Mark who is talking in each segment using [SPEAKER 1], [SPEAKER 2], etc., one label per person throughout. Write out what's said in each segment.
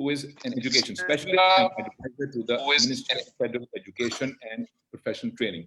[SPEAKER 1] who is an education specialist and advisor to the Ministry of Federal Education and Professional Training.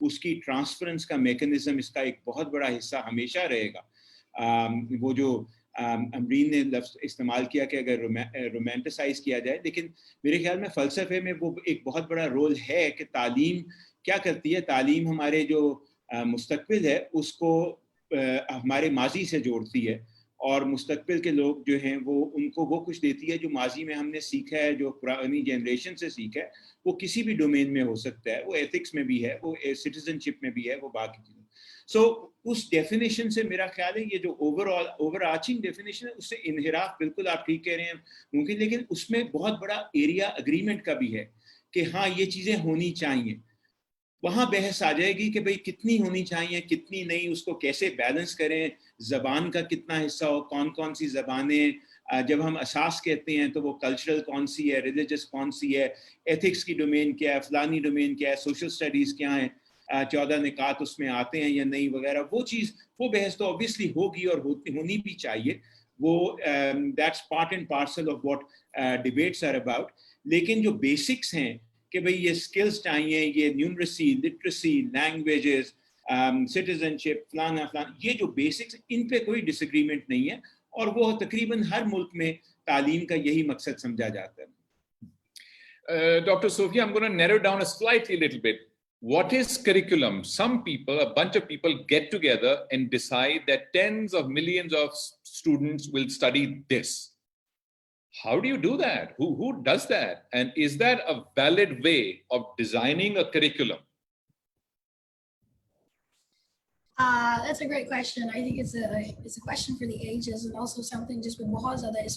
[SPEAKER 2] اس کی transference کا mechanism اس کا ایک بہت بڑا حصہ ہمیشہ رہے گا. وہ جو امرین نے لفظ استعمال کیا کہ اگر رومانٹیسائز کیا جائے, لیکن میرے خیال میں فلسفے میں وہ ایک بہت بڑا رول ہے کہ تعلیم کیا کرتی ہے. تعلیم ہمارے جو مستقبل ہے اس کو ہمارے ماضی سے جوڑتی ہے, اور مستقبل کے لوگ جو ہیں وہ ان کو وہ کچھ دیتی ہے جو ماضی میں ہم نے سیکھا ہے, جو پرانی جنریشن سے سیکھا ہے. وہ کسی بھی ڈومین میں ہو سکتا ہے, وہ ایتھکس میں بھی ہے, وہ سٹیزن شپ میں بھی ہے, وہ باقی چیزیں. سو اس ڈیفینیشن سے میرا خیال ہے یہ جو اوور آرچنگ ڈیفینیشن ہے اس سے انحراف بالکل آپ ٹھیک کہہ رہے ہیں ممکن, لیکن اس میں بہت بڑا ایریا اگریمنٹ کا بھی ہے کہ ہاں یہ چیزیں ہونی چاہیے. وہاں بحث آ جائے گی کہ بھئی کتنی ہونی چاہیے کتنی نہیں, اس کو کیسے بیلنس کریں, زبان کا کتنا حصہ ہو, کون کون سی زبانیں, جب ہم اساس کہتے ہیں تو وہ کلچرل کون سی ہے, ریلیجس کون سی ہے, ایتھکس کی ڈومین کیا ہے, فلانی ڈومین کیا ہے, سوشل سٹڈیز کیا ہیں, 14 نکات اس میں آتے ہیں یا نہیں وغیرہ. وہ چیز وہ بحث تو اوبیسلی ہوگی اور ہونی بھی چاہیے. وہ that's part and parcel of what debates are about. لیکن جو بیسکس ہیں کہ بھئی یہ سکلز چاہیے, یہ نیومریسی, لٹریسی, لینگویجز, سٹیزن شپ, فلانا, یہ جو بیسکس ان پہ کوئی ڈس ایگریمنٹ نہیں ہے, اور وہ تقریباً ہر ملک میں تعلیم کا یہی مقصد سمجھا جاتا ہے.
[SPEAKER 1] Dr. Sophia, I'm going to narrow down a slightly little bit. What is curriculum? Some people, a bunch of people get together and decide that tens of millions of students will study this. How do you do that? Who does that? And is that a valid way of designing a curriculum?
[SPEAKER 3] That's a great question. I think it's a question for the ages, and also something just with bahut zyada is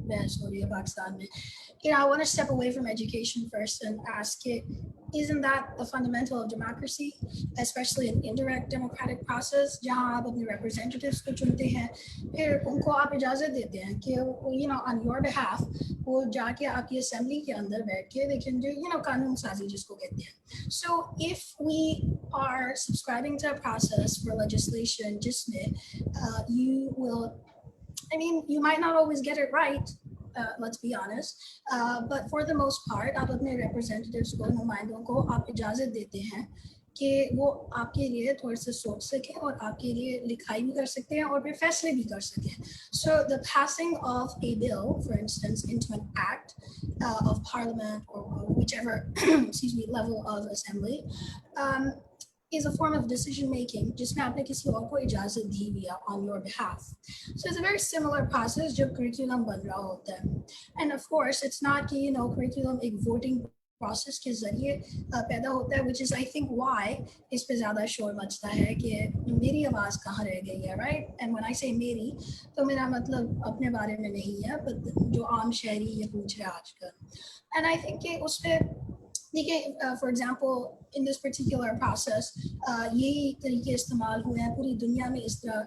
[SPEAKER 3] bahs ho rahi hai Pakistan mein. I want to step away from education first and ask it, isn't that the fundamental of democracy, especially an indirect democratic process jahan aap apne representatives ko chunte hain, phir unko aap ijazat dete hain ki on your behalf wo jaake aapki assembly ke andar baith ke they can do qanun sazi jisko kehte hain. So if we are subscribing to a process for legislation jisme you will, you might not always get it right, let's be honest, but for the most part آپ اپنے representatives کو, نمائندوں کو آپ اجازت دیتے ہیں کہ وہ آپ کے لیے تھوڑا سا سوچ سکیں اور آپ کے لیے لکھائی بھی کر سکتے ہیں اور پھر فیصلے بھی کر سکیں. So the passing of a bill, for instance, into an act of parliament or whichever level of assembly is a form of decision making جس میں آپ نے کسی اور کو اجازت دی ہوئی ہے on your behalf. So it's a very similar process جب curriculum بن رہا ہوتا ہے. And of course it's not کہ curriculum ایک voting process کے ذریعے پیدا ہوتا ہے, which is I think why اس پہ زیادہ شور مچتا ہے کہ میری آواز کہاں رہ گئی ہے, right? And when I say میری تو میرا مطلب اپنے بارے میں نہیں ہے, but جو عام شہری یہ پوچھ رہے آج کل. And I think کہ اس پہ دیکھیں for example in this particular process یہی طریقے استعمال ہوئے ہیں پوری دنیا میں, اس طرح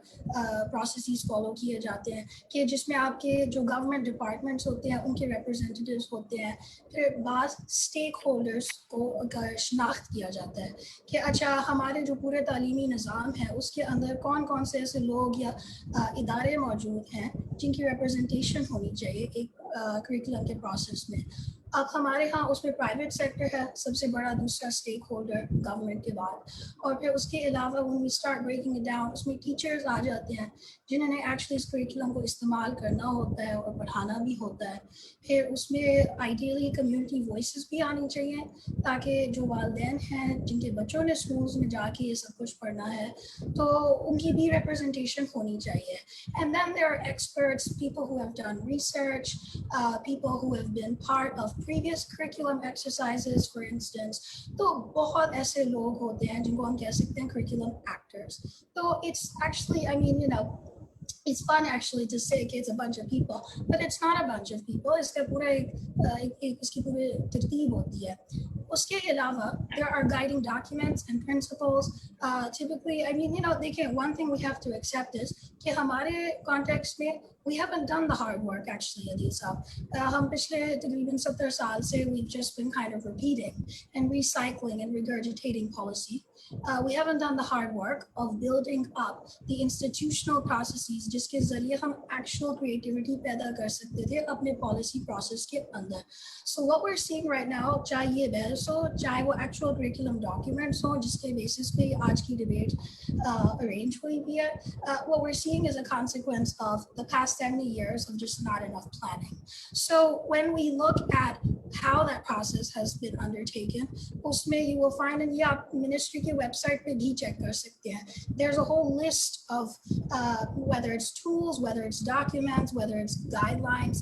[SPEAKER 3] پروسیسز فالو کیے جاتے ہیں کہ جس میں آپ کے جو گورنمنٹ ڈپارٹمنٹس ہوتے ہیں ان کے ریپرزینٹیوز ہوتے ہیں, پھر بعض اسٹیک ہولڈرس کو شناخت کیا جاتا ہے کہ اچھا ہمارے جو پورے تعلیمی نظام ہے اس کے اندر کون کون سے ایسے لوگ یا ادارے موجود ہیں جن کی ریپرزنٹیشن ہونی چاہیے ایک کریکولم کے پروسیس میں. اب ہمارے ہاں اس میں پرائیویٹ سیکٹر ہے سب سے بڑا, دوسرا اسٹیک ہولڈر گورنمنٹ کے بعد, اور پھر اس کے علاوہ when we start breaking it down اس میں ٹیچرز آ جاتے ہیں جنہوں نے ایکچولی اس کریکولم کو استعمال کرنا ہوتا ہے اور پڑھانا بھی ہوتا ہے. پھر اس میں آئیڈیلی کمیونٹی وائسز بھی آنی چاہیے تاکہ جو والدین ہیں جن کے بچوں نے اسکولز میں جا کے یہ سب کچھ پڑھنا ہے تو ان کی بھی ریپرزنٹیشن ہونی چاہیے. And then there are experts, people who have done research, people who have been part of previous curriculum exercises, for instance. تو بہت ایسے لوگ ہوتے ہیں جن کو ہم کہہ سکتے ہیں curriculum actors. تو it's actually, I mean, it's fun actually to say کہ it's a bunch of people, but it's not a bunch of people. اس کا پورا اس کی پوری ترتیب ہوتی ہے. اس کے علاوہ there are guiding documents and principles. Typically, I mean, دیکھیں, one thing we have to accept is کہ ہمارے context میں we haven't done the hard work actually, Adil Saab. Hum pichle takriban 70 saal se we've just been kind of repeating and recycling and regurgitating policy. We haven't done the hard work of building up the institutional processes jiske zariye hum actual creativity paida kar sakte the apne policy process ke andar. So what we're seeing right now, chahe ye bahs ho, chahe wo actual curriculum documents ho jiske basis pe aaj ki debate arrange hui bhi hai, what we're seeing is a consequence of the past 70 years of just not enough planning. So when we look at how that process has been undertaken, usme you will find, and ye aap ministry ke website pe bhi check kar sakte hain, there's a whole list of whether it's tools, whether it's documents, whether it's guidelines,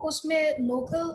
[SPEAKER 3] usme local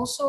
[SPEAKER 3] also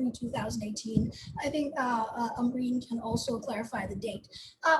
[SPEAKER 3] pre-2018. I think Ambreen can also clarify the date.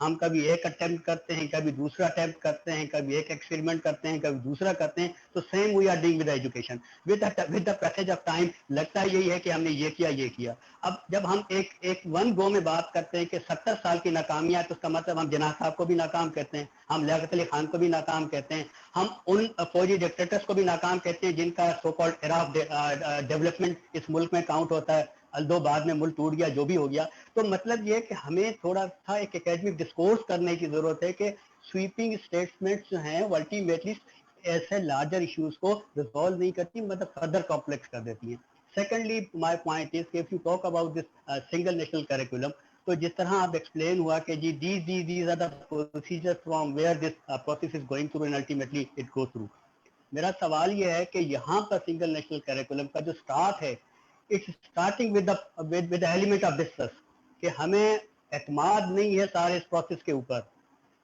[SPEAKER 4] ہم کبھی ایک attempt کرتے ہیں, کبھی دوسرا attempt کرتے ہیں, کبھی ایک ایکسپیریمنٹ کرتے ہیں, کبھی دوسرا کرتے ہیں. تو same we are doing with education, with the passage of time لگتا ہے یہی ہے کہ ہم نے یہ کیا. اب جب ہم ایک ون گو میں بات کرتے ہیں کہ 70 سال کی ناکامیاں, تو اس کا مطلب ہم جناح صاحب کو بھی ناکام کہتے ہیں, ہم لیاقت علی خان کو بھی ناکام کہتے ہیں, ہم ان فوجی ڈکٹیٹرز کو بھی ناکام کہتے ہیں جن کا so called era of development اس ملک میں کاؤنٹ ہوتا ہے, الدو بعد میں ملک ٹوٹ گیا, جو بھی ہو گیا. تو مطلب یہ کہ ہمیں تھوڑا سا ایک اکیڈمک ڈسکورس کرنے کی ضرورت ہے کہ سویپنگ اسٹیٹمنٹس جو ہیں وہ الٹیمیٹلی ایسے لارجر ایشوز کو ریزالو نہیں کرتی, مطلب فردر کمپلیکس کر دیتی ہیں. سیکنڈلی مائی پوائنٹ از کہ if you talk about this single national curriculum, تو جس طرح آپ ایکسپلین ہوا کہ جی these are the procedure from where this process is going through and ultimately it go through. میرا سوال یہ ہے کہ یہاں پر سنگل نیشنل کریکولم کا جو سٹارٹ ہے, it's starting with the element of distrust, کہ ہمیں اعتماد نہیں ہے سارے اس پروسیس کے اوپر.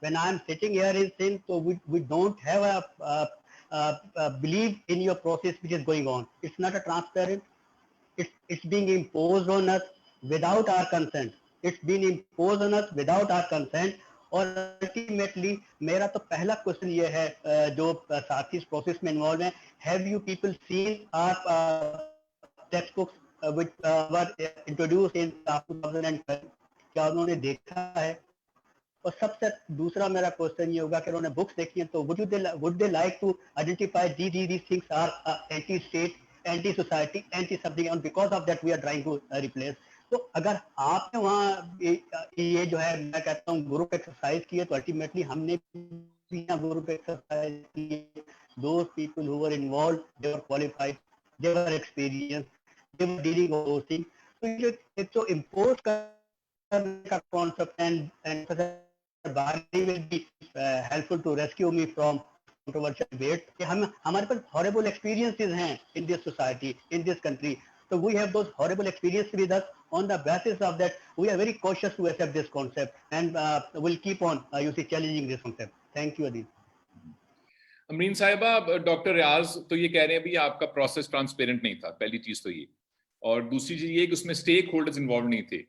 [SPEAKER 4] When I am sitting here in Sindh, so we don't have a belief in your process which is going on. It's not a transparent. It's being imposed on us without our consent. It's been imposed on us without our consent. اور ultimately میرا تو پہلا question یہ ہے جو ساتھی اس process میں involve ہیں, have you people seen our textbooks which were introduced in 2012? کیا انہوں نے دیکھا ہے؟ اور سب سے دوسرا میرا کوشچن یہ ہوگا کہ انہوں نے بکس دیکھی ہیں تو would they like to identify these things are anti state, anti society, anti something, and because of that we are trying to replace. تو اگر آپ نے وہاں یہ جو ہے میں کہتا ہوں گروپ ایکسرسائز کی ہے, تو الٹیمیٹلی ہم نے بھی گروپ ایکسرسائز کی ہے. those people who were involved, they were qualified, they were experienced, they were dealing with those things. تو یہ ایک تو امپورٹ کرنے کا concept and Barney will be helpful to rescue me from controversial debate. کہ ہمارے پاس horrible experiences ہیں in this society, in this country. So we have those horrible experiences with us. On the basis of that, we are very cautious to accept this concept, and we'll keep on, challenging this concept. Thank you, Adil.
[SPEAKER 1] امرین صاحبہ, doctor ریاض تو یہ کہہ رہے ہیں بھی آپ کا process transparent نہیں تھا, پہلی چیز تو یہ, اور دوسری چیز یہ کہ اس میں اسٹیک ہولڈرز انوالو نہیں تھے.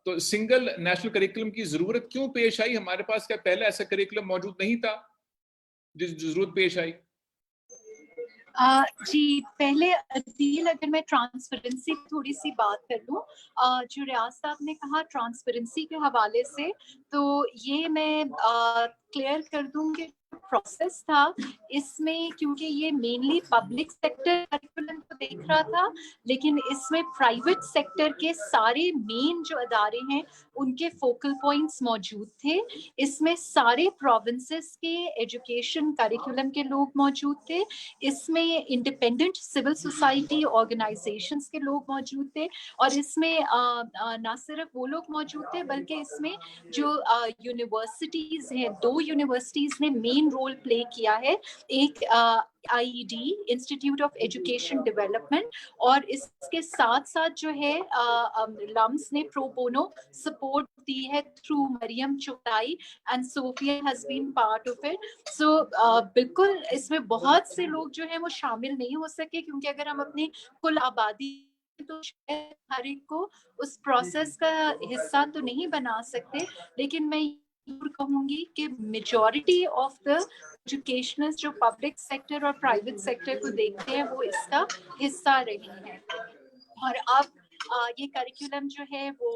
[SPEAKER 1] تو سنگل نیشنل کریکولم کی ضرورت کیوں پیش آئی؟ ہمارے پاس کیا پہلے ایسا کریکولم موجود نہیں تھا جس ضرورت پیش آئی؟
[SPEAKER 5] جی پہلے عدیل اگر میں ٹرانسپیرنسی تھوڑی سی بات کر لوں, جو ریاض صاحب نے کہا ٹرانسپیرنسی کے حوالے سے, تو یہ میں کلیئر کر دوں کہ پروسیس تھا اس میں, کیونکہ یہ مینلی پبلک سیکٹر کریکولم کو دیکھ رہا تھا, لیکن اس میں پرائیویٹ سیکٹر کے سارے مین جو ادارے ہیں ان کے فوکل پوائنٹس موجود تھے. اس میں سارے پروونسز کے ایجوکیشن کریکولم کے لوگ موجود تھے, اس میں انڈیپینڈنٹ سول سوسائٹی آرگنائزیشنز کے لوگ موجود تھے, اور اس میں نہ صرف وہ لوگ موجود تھے بلکہ اس میں جو یونیورسٹیز ہیں, 2 یونیورسٹیز نے مین رول پلے کیا ہے. ایک IED institute of education development, اور اس کے ساتھ ساتھ جو ہے لمس نے پرو بونو سپورٹ دی ہے through Maryam Chotai, and Sofia has been part of it. So بالکل اس میں بہت سے لوگ جو ہیں وہ شامل نہیں ہو سکے, کیونکہ اگر ہم اپنی کل آبادی تو ہر ایک کو اس پروسیس کا حصہ تو نہیں بنا سکتے, لیکن میں کہوں گی کہ میجورٹی آف دا ایجوکیشنلز جو پبلک سیکٹر اور پرائیویٹ سیکٹر کو دیکھتے ہیں وہ اس کا حصہ رہی ہیں. اور اب یہ کریکولم جو ہے وہ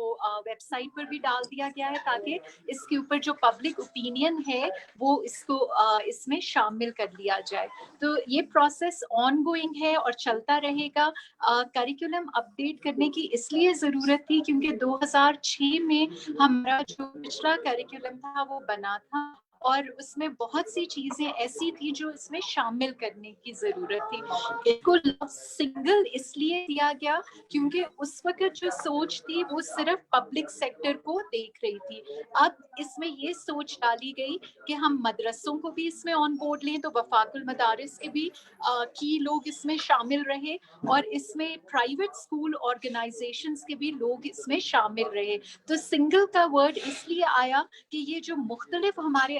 [SPEAKER 5] ویب سائٹ پر بھی ڈال دیا گیا ہے تاکہ اس کے اوپر جو پبلک اوپینین ہے وہ اس کو اس میں شامل کر لیا جائے. تو یہ پروسیس آن گوئنگ ہے اور چلتا رہے گا. کریکولم اپڈیٹ کرنے کی اس لیے ضرورت تھی کیونکہ 2006 میں ہمارا جو پچھلا کریکولم تھا وہ بنا تھا, اور اس میں بہت سی چیزیں ایسی تھی جو اس میں شامل کرنے کی ضرورت تھی. اس کو سنگل اس لیے دیا گیا کیونکہ اس وقت جو سوچ تھی وہ صرف پبلک سیکٹر کو دیکھ رہی تھی. اب اس میں یہ سوچ ڈالی گئی کہ ہم مدرسوں کو بھی اس میں آن بورڈ لیں, تو وفاق المدارس کے بھی کی لوگ اس میں شامل رہے, اور اس میں پرائیویٹ اسکول آرگنائزیشنز کے بھی لوگ اس میں شامل رہے. تو سنگل کا ورڈ اس لیے آیا کہ یہ جو مختلف ہمارے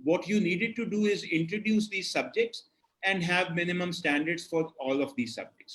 [SPEAKER 2] what you needed to do is introduce these subjects and have minimum standards for all of these subjects.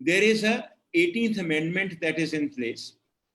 [SPEAKER 2] there is a 18th amendment that is in place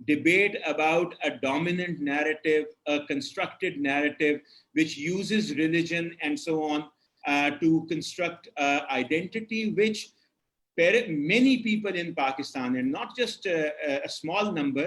[SPEAKER 2] debate about a dominant narrative, a constructed narrative which uses religion and so on to construct identity, which many people in Pakistan, and not just a small number,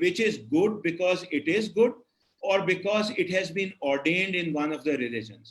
[SPEAKER 2] which is good because it is good or because it has been ordained in one of the religions.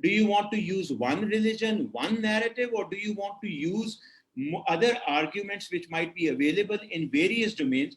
[SPEAKER 2] Do you want to use one religion, one narrative, or do you want to use other arguments which might be available in various domains,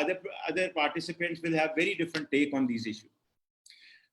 [SPEAKER 2] other participants will have very different take on these issues.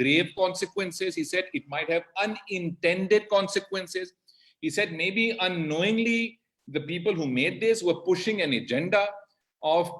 [SPEAKER 1] grave consequences. He said it might have unintended consequences. He said maybe unknowingly the people who made this were pushing an agenda of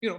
[SPEAKER 1] You know,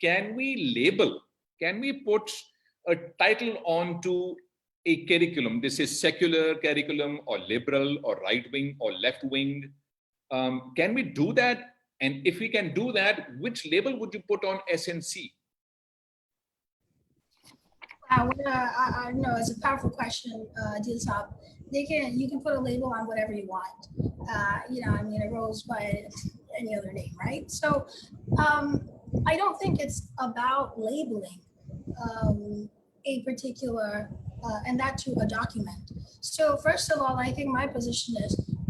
[SPEAKER 1] can we put a title onto a curriculum? This is secular curriculum or liberal or right wing or left wing. Can we do that? And if we can do that, which label would you put on SNC?
[SPEAKER 3] I know it's a powerful question, Adil Saab. You can put a label on whatever you want. I mean, it rolls by any other name, right? So I don't think it's about labeling a particular, and that to a document. So first of all, I think my position is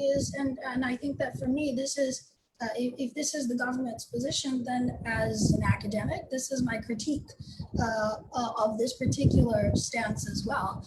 [SPEAKER 3] is, and I think that for me this is, if this is the government's position, then as an academic, this is my critique of this particular stance as well.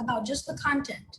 [SPEAKER 3] about just the content,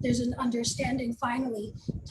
[SPEAKER 3] there's an understanding finally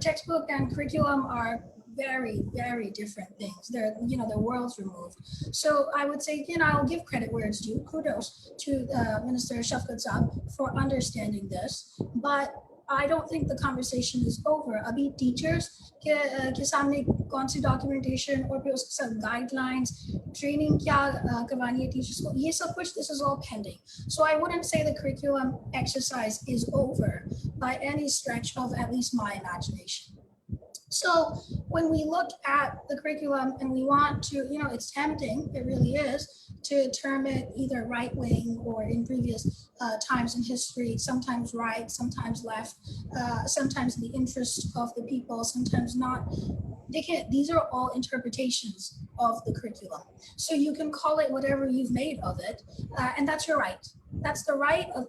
[SPEAKER 3] textbook and curriculum are very, very different things. They're, they're worlds removed. So I would say, I'll give credit where it's due. Kudos to Minister Shafqat Saab for understanding this. But I don't think the conversation is over. Abhi teachers ke samne kaun si documentation aur phir uske sath guidelines, training kya karwani hai teachers ko, ye sab kuch, this is all pending. So I wouldn't say the curriculum exercise is over by any stretch of at least my imagination. So when we look at the curriculum and we want to, it's tempting, it really is, to term it either right wing or in previous times in history, sometimes right, sometimes left, sometimes in the interest of the people, sometimes not. These are all interpretations of the curriculum. So you can call it whatever you've made of it, and that's your right. That's the right of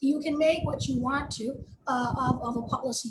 [SPEAKER 3] you can make what you want to of a policy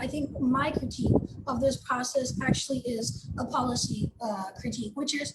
[SPEAKER 3] I think my critique of this process actually is a policy critique, which is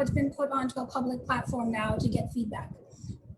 [SPEAKER 3] it's been put onto a public platform now to get feedback.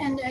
[SPEAKER 3] And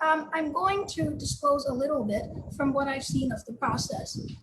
[SPEAKER 3] I'm going to disclose a little bit from what I've seen of the process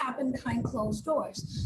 [SPEAKER 3] happened behind closed doors.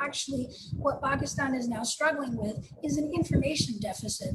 [SPEAKER 3] actually what Pakistan is now struggling with is an information deficit.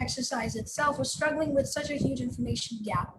[SPEAKER 3] exercise itself, we're struggling with such a huge information gap.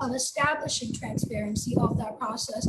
[SPEAKER 3] of establishing transparency of that process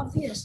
[SPEAKER 3] obvious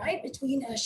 [SPEAKER 3] right, between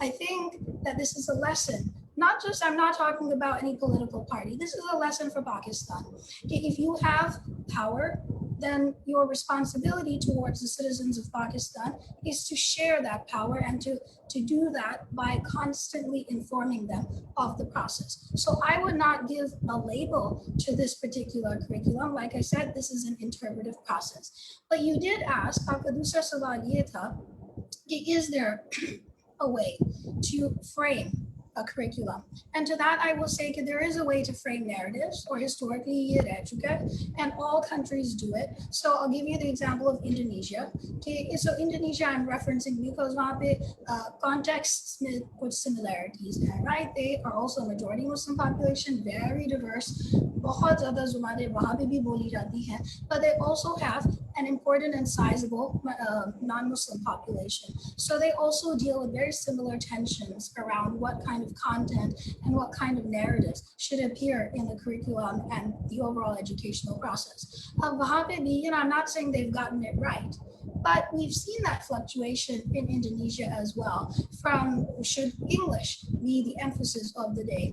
[SPEAKER 3] I think that this is a lesson. Not just, I'm not talking about any political party. This is a lesson for Pakistan. If you have power, then your responsibility towards the citizens of Pakistan is to share that power and to do that by constantly informing them of the process. So I would not give a label to this particular curriculum. Like I said, this is an interpretive process. But you did ask, aapka dusra sawal ye tha ki is there a way to frame a curriculum? And to that I will say that there is a way to frame narratives, or historically ye reh chuka hai, and all countries do it. So I'll give you the example of Indonesia. Okay, so Indonesia I'm referencing because wahan pe contexts mein kuch similarities hai, right? They are also majority Muslim population, very diverse, bahut zyada zubanein wahan pe bhi boli jati hain, but they also have an important and sizable non-Muslim population. So they also deal with very similar tensions around what kind of content and what kind of narratives should appear in the curriculum and the overall educational process. I'm not saying they've gotten it right, but we've seen that fluctuation in Indonesia as well, from should English be the emphasis of the day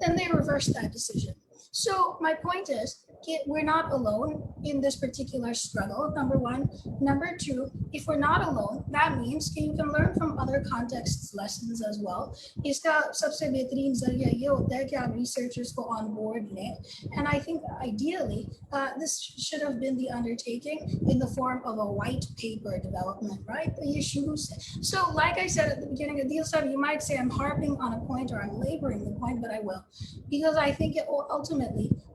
[SPEAKER 3] Then they reversed that decision. So my point is, we're not alone in this particular struggle, number one. Number two, if we're not alone, that means you can learn from other contexts lessons as well. Iska sabse behtareen zariya ye hota hai ki aap researchers ko on board lein. And I think ideally, this should have been the undertaking in the form of a white paper development, right? So like I said at the beginning of the deal, you might say I'm harping on a point or I'm laboring the point, but I will. Because I think it will ultimately,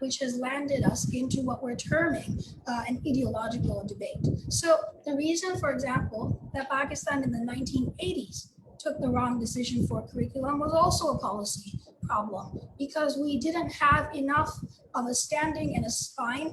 [SPEAKER 3] which has landed us into what we're terming an ideological debate. So the reason, for example, that Pakistan in the 1980s took the wrong decision for curriculum was also a policy problem, because we didn't have enough of a standing and a spine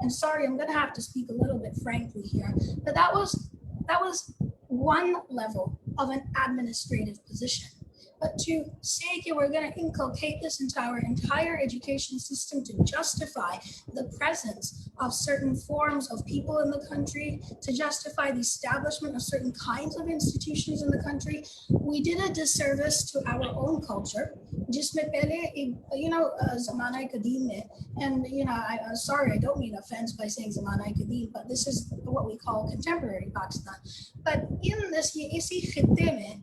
[SPEAKER 3] and sorry I'm going to have to speak a little bit frankly here, but that was one level of an administrative position. But to say that we're going to inculcate this into our entire education system to justify the presence of certain forms of people in the country, to justify the establishment of certain kinds of institutions in the country, we did a disservice to our own culture. Jisme pehle, zamana kadeem mein, and I'm sorry, I don't mean offense by saying zamana kadeem, but this is what we call contemporary Pakistan. But in this, ye isi khitte mein,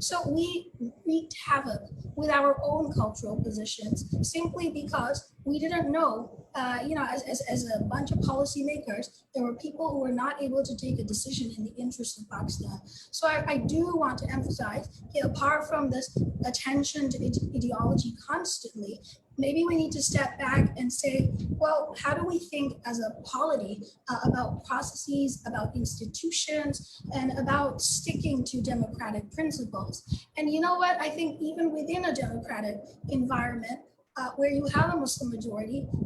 [SPEAKER 3] So we wreaked havoc with our own cultural positions simply because we didn't know, as a bunch of policymakers, there were people who were not able to take a decision in the interest of Pakistan. So I do want to emphasize, apart from this attention to ideology constantly, maybe we need to step back and say, well, how do we think as a polity about processes, about institutions, and about sticking to democratic principles? And you know what? I think even within a democratic environment, where you have a Muslim majority,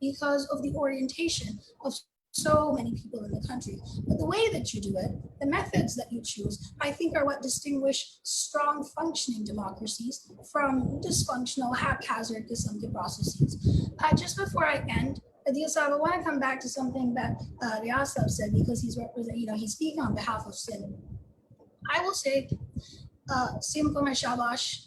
[SPEAKER 3] because of the orientation of so many people in the country. But the way that you do it, the methods that you choose, I think are what distinguish strong functioning democracies from dysfunctional, haphazard Qisam processes. Just before I end, Adil Saab, I want to come back to something that Riyaz Saab said, because he's he's speaking on behalf of Sindh. I will say, Sindh ko main shabash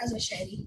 [SPEAKER 3] as a shahri,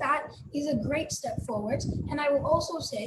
[SPEAKER 3] that is a great step forward. And I will also say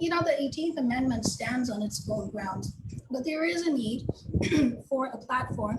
[SPEAKER 3] the 18th Amendment stands on its own grounds, but there is a need for a platform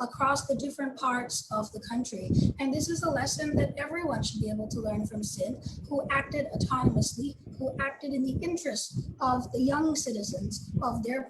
[SPEAKER 3] across the different parts of the country. And this is a lesson that everyone should be able to learn from Sindh, who acted autonomously, who acted in the interest of the young citizens of their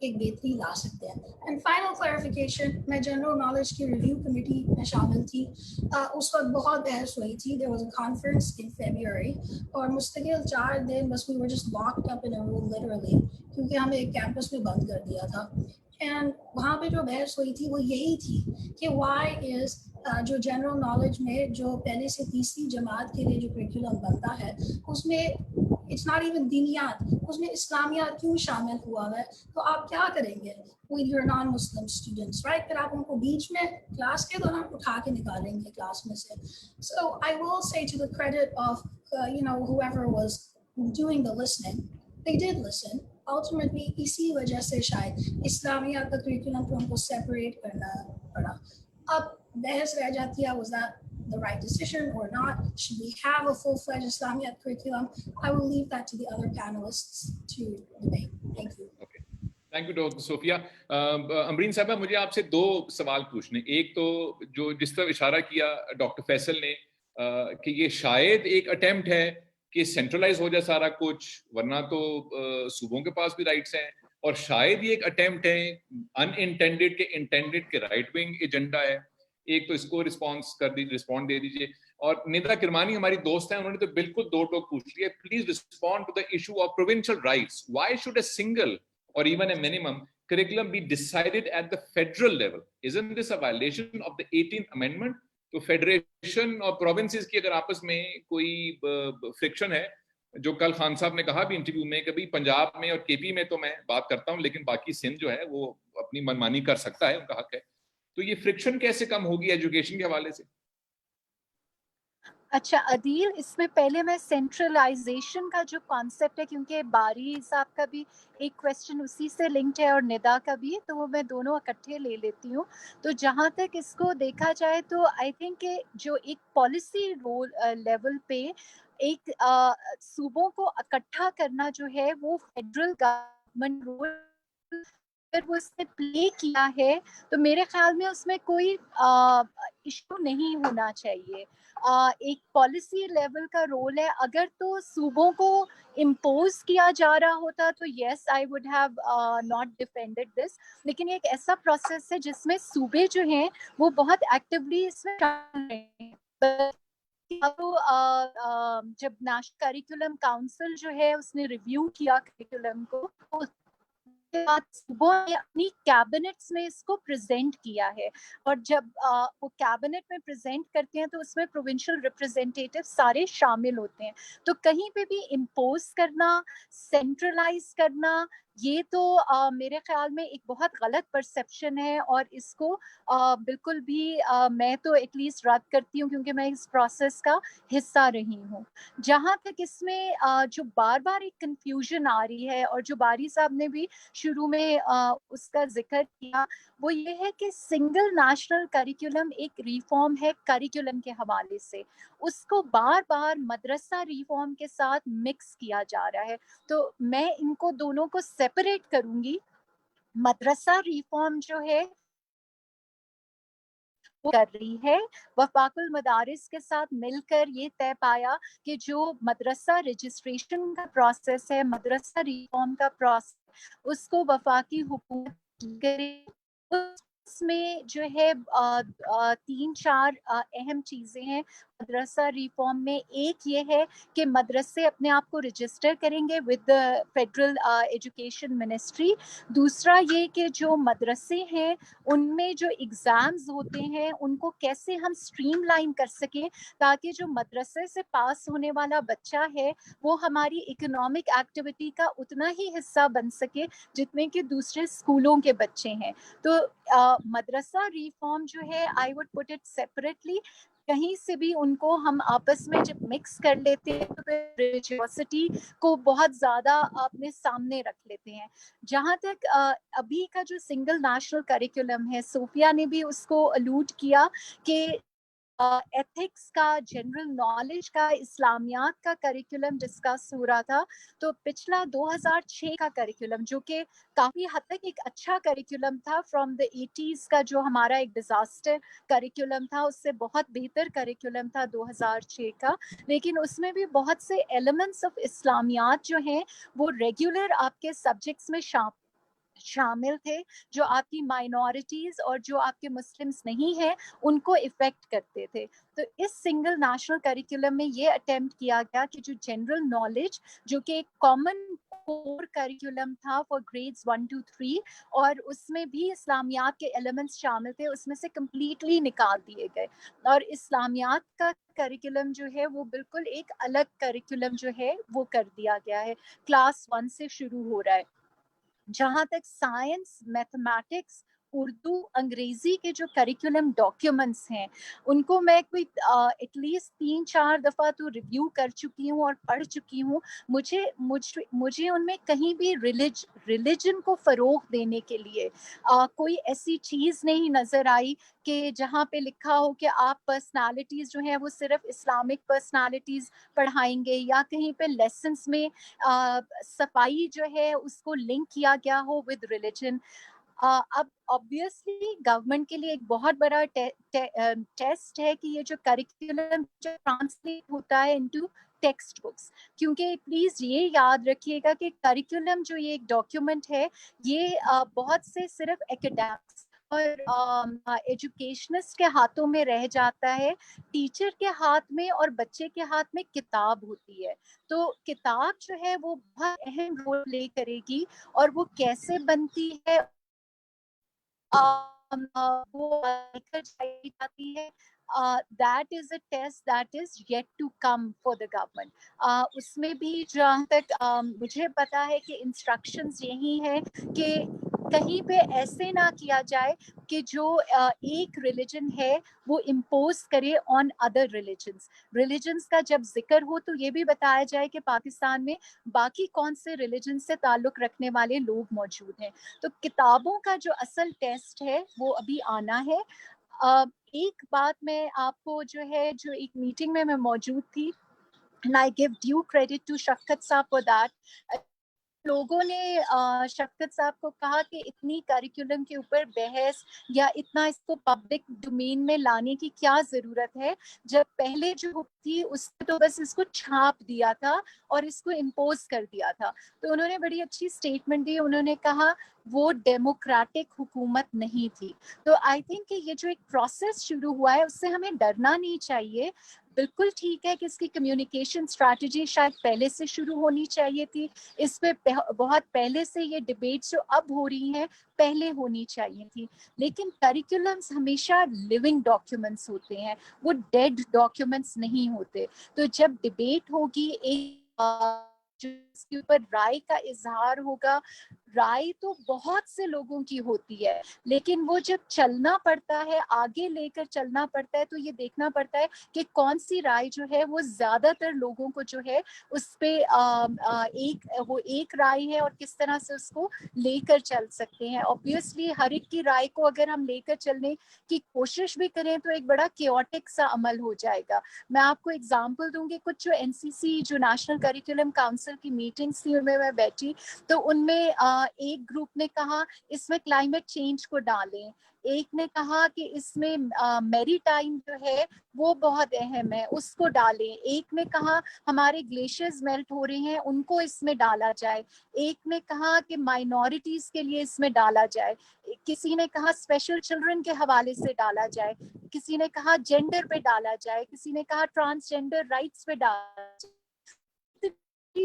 [SPEAKER 3] ایک بہتری لا سکتے ہیں. And final clarification, میں general knowledge کی review committee میں شامل تھی. اس وقت بہت بحث ہوئی تھی. There was a conference in February, اور مستقل 4 دن بس we were just locked up in a room literally, کیونکہ ہمیں ایک کیمپس میں بند کر دیا تھا. اینڈ وہاں پہ جو بحث ہوئی تھی وہ یہی تھی کہ وائی از جو جنرل نالج میں جو پہلے سے تیسری جماعت کے لیے جو کریکولم بنتا ہے اس میں اٹس ناٹ ایون دینیات, اس میں اسلامیات کیوں شامل ہوا ہے؟ تو آپ کیا کریں گے with your non-Muslim students, right? پھر آپ ان کو بیچ میں کلاس کے دوران اٹھا کے نکالیں گے کلاس میں سے. So I will say to the credit of whoever was doing the listening, they did listen. Ultimately اسی وجہ سے شاید اسلامیات کا کریکولم کو ہم کو سیپریٹ کرنا پڑا. اب بحث رہ جاتی ہے, was that the right decision or not? Should we have a full-fledged Islamiyat curriculum? I will leave that to the other panelists to debate. Thank you.
[SPEAKER 1] Okay. Thank you, Dr. Sophia. امرین صاحبہ, مجھے آپ سے 2 سوال پوچھنے. ایک تو جو جس طرح اشارہ کیا ڈاکٹر فیصل نے کہ یہ شاید ایک اٹیمپٹ ہے کہ سینٹرلائز ہو جائے سارا کچھ, ورنہ تو صوبوں کے پاس بھی رائٹس ہیں, اور شاید یہ ایک اٹیمپٹ ہے ان انٹینڈیڈ کے انٹینڈیڈ کے رائٹ ونگ ایجنڈا ہے. ایک تو اس کو رسپونڈ دے دیجیے. اور ندا کرمانی ہماری دوست ہیں, انہوں نے تو بالکل 2 ٹوک پوچھ لیا. Please respond to the issue of provincial rights. Why should a single or even a minimum curriculum be decided at the federal level? Isn't this a violation of the 18th amendment? تو federation اور provinces کی اگر آپس میں کوئی friction ہے, جو کل خان صاحب نے کہا بھی انٹرویو میں کہ پنجاب میں اور کے پی میں تو میں بات کرتا ہوں, لیکن باقی سندھ جو ہے وہ اپنی منمانی کر سکتا ہے, ان کا حق ہے. تو یہ فرکشن کیسے کم ہوگی ایجوکیشن کے حوالے سے؟
[SPEAKER 5] اچھا عدیل, اس میں پہلے میں سینٹرلائزیشن کا جو کانسیپٹ ہے, کیونکہ باری صاحب کا بھی ایک کویسچن اسی سے لنکڈ ہے اور ندا کا بھی, تو وہ میں دونوں اکٹھے لے لیتی ہوں. تو جہاں تک اس کو دیکھا جائے تو آئی تھنک کہ جو ایک پالیسی رول لیول پہ ایک صوبوں کو اکٹھا کرنا جو ہے وہ فیڈرل گورنمنٹ رول اگر وہ اس نے پلے کیا ہے تو میرے خیال میں اس میں کوئی ایشو نہیں ہونا چاہیے. ایک پالیسی لیول کا رول ہے. اگر تو صوبوں کو امپوز کیا جا رہا ہوتا تو yes I would have not defended this, لیکن ایک ایسا پروسیس ہے جس میں صوبے جو ہیں وہ بہت ایکٹیولی اس میں شامل ہیں. تو جب نیشنل کریکولم کاؤنسل جو ہے اس نے ریویو کیا کریکولم کو, صوبوں نے اپنی کیبنٹس میں اس کو پریزنٹ کیا ہے, اور جب وہ کیبنٹ میں پریزنٹ کرتے ہیں تو اس میں پروونشل ریپرزینٹیٹیو سارے شامل ہوتے ہیں. تو کہیں پہ بھی امپوز کرنا, سینٹرلائز کرنا, یہ تو میرے خیال میں ایک بہت غلط پرسیپشن ہے, اور اس کو بالکل بھی میں تو ایٹ لیسٹ رد کرتی ہوں, کیونکہ میں اس پروسیس کا حصہ رہی ہوں. جہاں تک اس میں جو بار بار ایک کنفیوژن آ رہی ہے, اور جو باری صاحب نے بھی شروع میں اس کا ذکر کیا, وہ یہ ہے کہ سنگل نیشنل کریکولم ایک ریفارم ہے کریکولم کے حوالے سے, اس کو بار بار مدرسہ ریفارم کے ساتھ مکس کیا جا رہا ہے. تو میں ان کو دونوں کو سیپریٹ کروں گی. مدرسہ ریفارم جو ہے وہ کر رہی ہے, وفاق المدارس کے ساتھ مل کر یہ طے پایا کہ جو مدرسہ رجسٹریشن کا پروسیس ہے, مدرسہ ریفارم کا پروسیس, اس کو وفاقی حکومت کرے. اس میں جو ہے 3-4 اہم چیزیں ہیں مدرسہ ریفارم میں. ایک یہ ہے کہ مدرسے اپنے آپ کو رجسٹر کریں گے with the federal education ministry. دوسرا یہ کہ جو مدرسے ہیں ان میں جو ایگزامز ہوتے ہیں ان کو کیسے ہم اسٹریم لائن کر سکیں, تاکہ جو مدرسے سے پاس ہونے والا بچہ ہے وہ ہماری اکنامک ایکٹیویٹی کا اتنا ہی حصہ بن سکے جتنے کہ دوسرے اسکولوں کے بچے ہیں. تو مدرسہ ریفارم جو ہے I would put it separately. کہیں سے بھی ان کو ہم آپس میں جب مکس کر لیتے ہیں تو ریلیجیوسٹی کو بہت زیادہ اپنے سامنے رکھ لیتے ہیں. جہاں تک ابھی کا جو سنگل نیشنل کریکولم ہے, صوفیہ نے بھی اس کو الوڈ کیا کہ ایتھکس کا, جنرل نالج کا, اسلامیات کا کریکولم ڈسکس ہو رہا تھا. تو پچھلا 2006 کا کریکولم جو کہ کافی حد تک ایک اچھا کریکولم تھا فرام دا 80s کا, جو ہمارا ایک ڈیزاسٹر کریکولم تھا, اس سے بہت بہتر کریکولم تھا 2006 کا, لیکن اس میں بھی بہت سے ایلیمنٹس آف اسلامیات جو ہیں وہ ریگولر آپ کے سبجیکٹس میں شامل تھے جو آپ کی مائنورٹیز اور جو آپ کے مسلمس نہیں ہیں ان کو افیکٹ کرتے تھے. تو اس سنگل نیشنل کریکولم میں یہ اٹیمپٹ کیا گیا کہ جو جنرل نالج جو کہ ایک کامن کور کریکولم تھا فار گریڈز 1 to 3 اور اس میں بھی اسلامیات کے ایلیمنٹس شامل تھے, اس میں سے کمپلیٹلی نکال دیے گئے اور اسلامیات کا کریکولم جو ہے وہ بالکل ایک الگ کریکولم جو ہے وہ کر دیا گیا ہے, کلاس 1 سے شروع ہو رہا ہے. جہاں تک سائنس, میتھمیٹکس, اردو, انگریزی کے جو کریکولم ڈاکیومنٹس ہیں ان کو میں کوئی ایٹ لیسٹ 3-4 دفعہ تو ریویو کر چکی ہوں اور پڑھ چکی ہوں. مجھے ان میں کہیں بھی ریلیجن کو فروغ دینے کے لیے کوئی ایسی چیز نہیں نظر آئی کہ جہاں پہ لکھا ہو کہ آپ پرسنالٹیز جو ہیں وہ صرف اسلامک پرسنالٹیز پڑھائیں گے یا کہیں پہ لیسنس میں صفائی جو ہے اس کو لنک کیا گیا ہو ود ریلیجن. اب obviously گورنمنٹ کے لیے ایک بہت بڑا ٹیسٹ ہے کہ یہ جو کریکولم ٹرانسلیٹ ہوتا ہے انٹو ٹیکسٹ بکس, کیونکہ پلیز یہ یاد رکھیے گا کہ کریکولم جو یہ ایک ڈاکیومنٹ ہے یہ بہت سے صرف ایکیڈیمکس اور ایجوکیشنسٹ کے ہاتھوں میں رہ جاتا ہے. ٹیچر کے ہاتھ میں اور بچے کے ہاتھ میں کتاب ہوتی ہے, تو کتاب جو ہے وہ بہت اہم رول پلے کرے گی اور وہ کیسے بنتی ہے وہ جاتی ہے. That is a test that is yet to come for the government. اس میں بھی جہاں تک مجھے پتا ہے کہ انسٹرکشنز یہی ہیں کہ کہیں پہ ایسے نہ کیا جائے کہ جو ایک ریلیجن ہے وہ امپوز کرے آن ادر ریلیجنس کا جب ذکر ہو تو یہ بھی بتایا جائے کہ پاکستان میں باقی کون سے ریلیجن سے تعلق رکھنے والے لوگ موجود ہیں. تو کتابوں کا جو اصل ٹیسٹ ہے وہ ابھی آنا ہے. ایک بات میں آپ کو جو ہے, جو ایک میٹنگ میں موجود تھی, and I give due credit to شفقت صاحب for that. لوگوں نے شفقت صاحب کو کہا کہ اتنی کریکولم کے اوپر بحث یا اتنا اس کو پبلک ڈومین میں لانے کی کیا ضرورت ہے, جب پہلے جو تھی اس نے تو بس اس کو چھاپ دیا تھا اور اس کو امپوز کر دیا تھا. تو انہوں نے بڑی اچھی اسٹیٹمنٹ دی, انہوں نے کہا وہ ڈیموکریٹک حکومت نہیں تھی. تو آئی تھنک کہ یہ جو ایک پروسیس شروع ہوا ہے اس سے ہمیں ڈرنا نہیں چاہیے. بالکل ٹھیک ہے کہ اس کی کمیونیکیشن اسٹریٹجی شاید پہلے سے شروع ہونی چاہیے تھی, اس پہ بہت پہلے سے یہ ڈبیٹس جو اب ہو رہی ہیں پہلے ہونی چاہیے تھی. لیکن کریکولمس ہمیشہ لیونگ ڈاکیومنٹس ہوتے ہیں, وہ ڈیڈ ڈاکیومنٹس نہیں ہوتے. تو جب ڈبیٹ ہوگی, ایک جس کے اوپر رائے کا اظہار ہوگا, رائے تو بہت سے لوگوں کی ہوتی ہے لیکن وہ جب چلنا پڑتا ہے, آگے لے کر چلنا پڑتا ہے, تو یہ دیکھنا پڑتا ہے کہ کون سی رائے جو ہے وہ زیادہ تر لوگوں کو جو ہے اس پہ ایک رائے ہے اور کس طرح سے اس کو لے کر چل سکتے ہیں. obviously ہر ایک کی رائے کو اگر ہم لے کر چلنے کی کوشش بھی کریں تو ایک بڑا کیوٹک سا عمل ہو جائے گا. میں آپ کو اگزامپل دوں گی, کچھ جو NCC جو نیشنل کریکولم کاؤنسل کی میٹنگس تھی ان میں بیٹھی, تو ان میں ایک گروپ نے کہا اس میں کلائمیٹ چینج کو ڈالیں, ایک نے کہا کہ اس میں میری ٹائم جو ہے وہ بہت اہم ہے اس کو ڈالیں, ایک نے کہا ہمارے گلیشیئرز میلٹ ہو رہے ہیں ان کو اس میں ڈالا جائے, ایک نے کہا کہ مائنورٹیز کے لیے اس میں ڈالا جائے, کسی نے کہا اسپیشل چلڈرن کے حوالے سے ڈالا جائے, کسی نے کہا جینڈر پہ ڈالا جائے, کسی نے کہا ٹرانسجینڈر رائٹس پہ ڈالا جائے.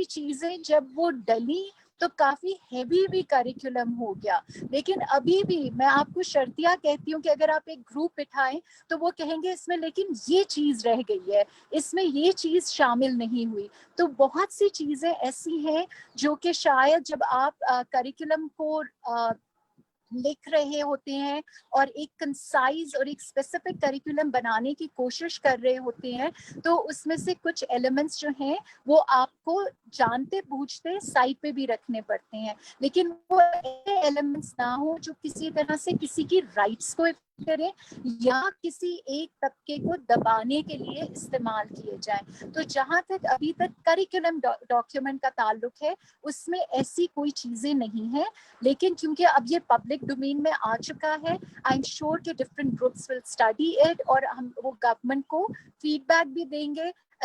[SPEAKER 5] چیزیں جب وہ ڈلی تو کافی ہیوی بھی کریکولم ہو گیا. لیکن ابھی بھی میں آپ کو شرطیہ کہتی ہوں کہ اگر آپ ایک گروپ بٹھائیں تو وہ کہیں گے اس میں لیکن یہ چیز رہ گئی ہے, اس میں یہ چیز شامل نہیں ہوئی. تو بہت سی چیزیں ایسی ہیں جو کہ شاید جب آپ کریکولم کو لکھ رہے ہوتے ہیں اور ایک کنسائز اور ایک اسپیسیفک کریکولم بنانے کی کوشش کر رہے ہوتے ہیں تو اس میں سے کچھ ایلیمنٹس جو ہیں وہ آپ کو جانتے بوجھتے سائٹ پہ بھی رکھنے پڑتے ہیں, لیکن وہ ایسے ایلیمنٹس نہ ہوں جو کسی طرح سے کسی کی رائٹس کو کریں یا کسی ایک طبقے کو دبانے کے لیے استعمال کیے جائیں. تو جہاں تک ابھی تک کریکولم ڈاکیومنٹ کا تعلق ہے اس میں ایسی کوئی چیزیں نہیں ہیں, لیکن کیونکہ اب یہ پبلک ڈومین میں آ چکا ہے, آئی ایم شیور کہ different groups will study it اور ہم وہ گورنمنٹ کو فیڈ بیک بھی دیں گے,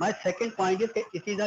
[SPEAKER 4] My second point is that it is a,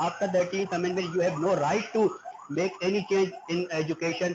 [SPEAKER 4] After the 18th amendment, you have no right to make any change in education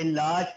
[SPEAKER 4] enlarged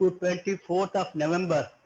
[SPEAKER 4] to 24th of November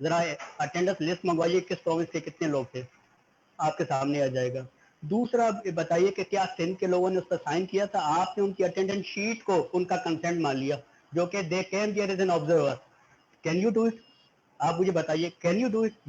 [SPEAKER 4] ذرا attendance list منگوائیے کس province کے کتنے لوگ تھے, آپ کے سامنے آ جائے گا. دوسرا بتائیے کہ کیا سندھ کے لوگوں نے اس پر سائن کیا تھا؟ آپ نے ان کی اٹینڈنس شیٹ کو ان کا کنسنٹ مان لیا, جو کہ they came there as an observer. Can you do it? آپ مجھے بتائیے, can you do it?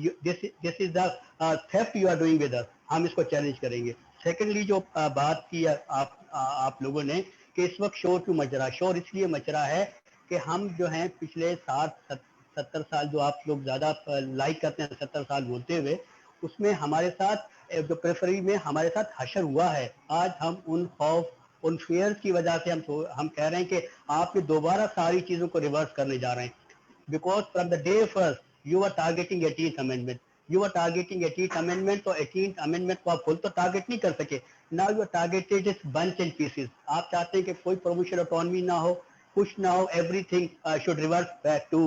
[SPEAKER 4] This is the theft you are doing with us. ہم اس کو چیلنج کریں گے. سیکنڈلی جو بات کی آپ لوگوں نے کہ اس وقت شور کیوں مچ رہا ہے, شور اس لیے مچ رہا ہے کہ ہم جو ہیں پچھلے 60-70 سال جو آپ لوگ زیادہ لائک کرتے ہیں 70 سال بولتے ہوئے, اس میں ہمارے ساتھ جو پریفری میں ہمارے ساتھ حشر ہوا ہے. آج ہم ان خوف ان فیئر کی وجہ سے ہم کہہ رہے ہیں کہ آپ نے دوبارہ ساری چیزوں کو ریورس کرنے جا رہے ہیں. Because from the day first you were targeting 18th amendment, you were targeting 18th amendment, تو 18th amendment کو آپ فل تو ٹارگیٹ نہیں کر سکے. Now you are targeted is bunch and pieces. آپ چاہتے ہیں کہ کوئی provincial autonomy نہ ہو, کچھ نہ ہو, everything should revert back to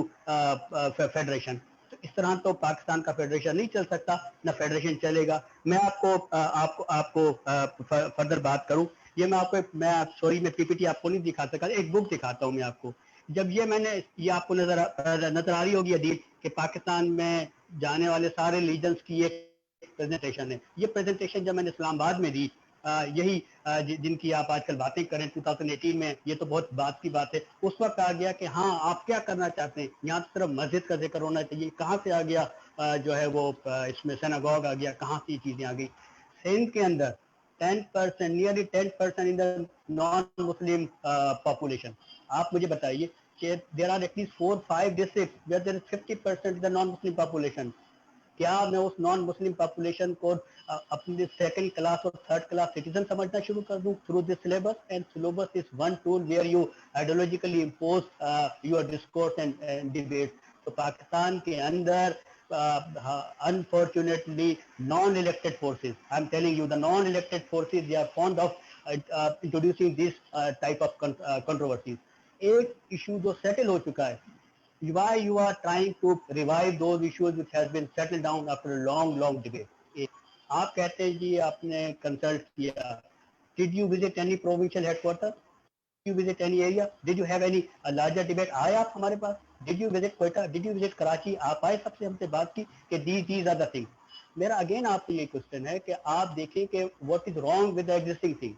[SPEAKER 4] federation. تو اس طرح تو پاکستان کا فیڈریشن نہیں چل سکتا, نہ فیڈریشن چلے گا. میں آپ کو فردر بات کروں, یہ میں سوری میں پی پی ٹی آپ کو نہیں دکھا سکا, ایک بک دکھاتا ہوں میں آپ کو. جب یہ آپ کو نظر آ رہی ہوگی عدیل کہ پاکستان میں جانے والے سارے لیجنز کی ایک پریزنٹیشن ہے. یہ پریزنٹیشن جب میں نے اسلام آباد میں دی, یہی جن کی آپ آج کل باتیں کریں 2018 میں, یہ تو بہت بات کی بات ہے. اس وقت آ گیا کہ ہاں آپ کیا کرنا چاہتے ہیں, یہاں صرف مسجد کا ذکر ہونا چاہیے. کہاں سے آ گیا جو ہے وہ اس میں سیناگوگ آ گیا, کہاں سے یہ چیزیں آ گئی. سندھ کے اندر 10%, nearly 10% in the non-Muslim population. آپ مجھے بتائیے کہ there are at least 4-5 districts where there is 50% the non-Muslim population. کیا میں اس نان مسلم پاپولیشن کو اپنی سیکنڈ کلاس اور تھرڈ کلاس سٹیزن سمجھنا شروع کر دوں through this syllabus? And syllabus is one tool where you ideologically impose your discourse and debate. تو پاکستان کے اندر unfortunately non-elected forces, I'm telling you, the non-elected forces, they are fond of introducing this type of controversies. ایک issue جو settle ہو چکا ہے, why you are trying to revive those issues which has been settled down after a long debate. آپ کہتے ہیں جی آپ نے consult کیا, did you visit any provincial headquarters? Did you visit any area? Did you have any larger debate? آئے آپ ہمارے پاس؟ Did you visit Quetta? Did you visit Karachi? آپ آئے سب سے ہم سے بات کی کہ these are the things. میرا اگین آپ سے یہ کوشچن ہے کہ آپ دیکھیں کہ what is wrong with the existing thing.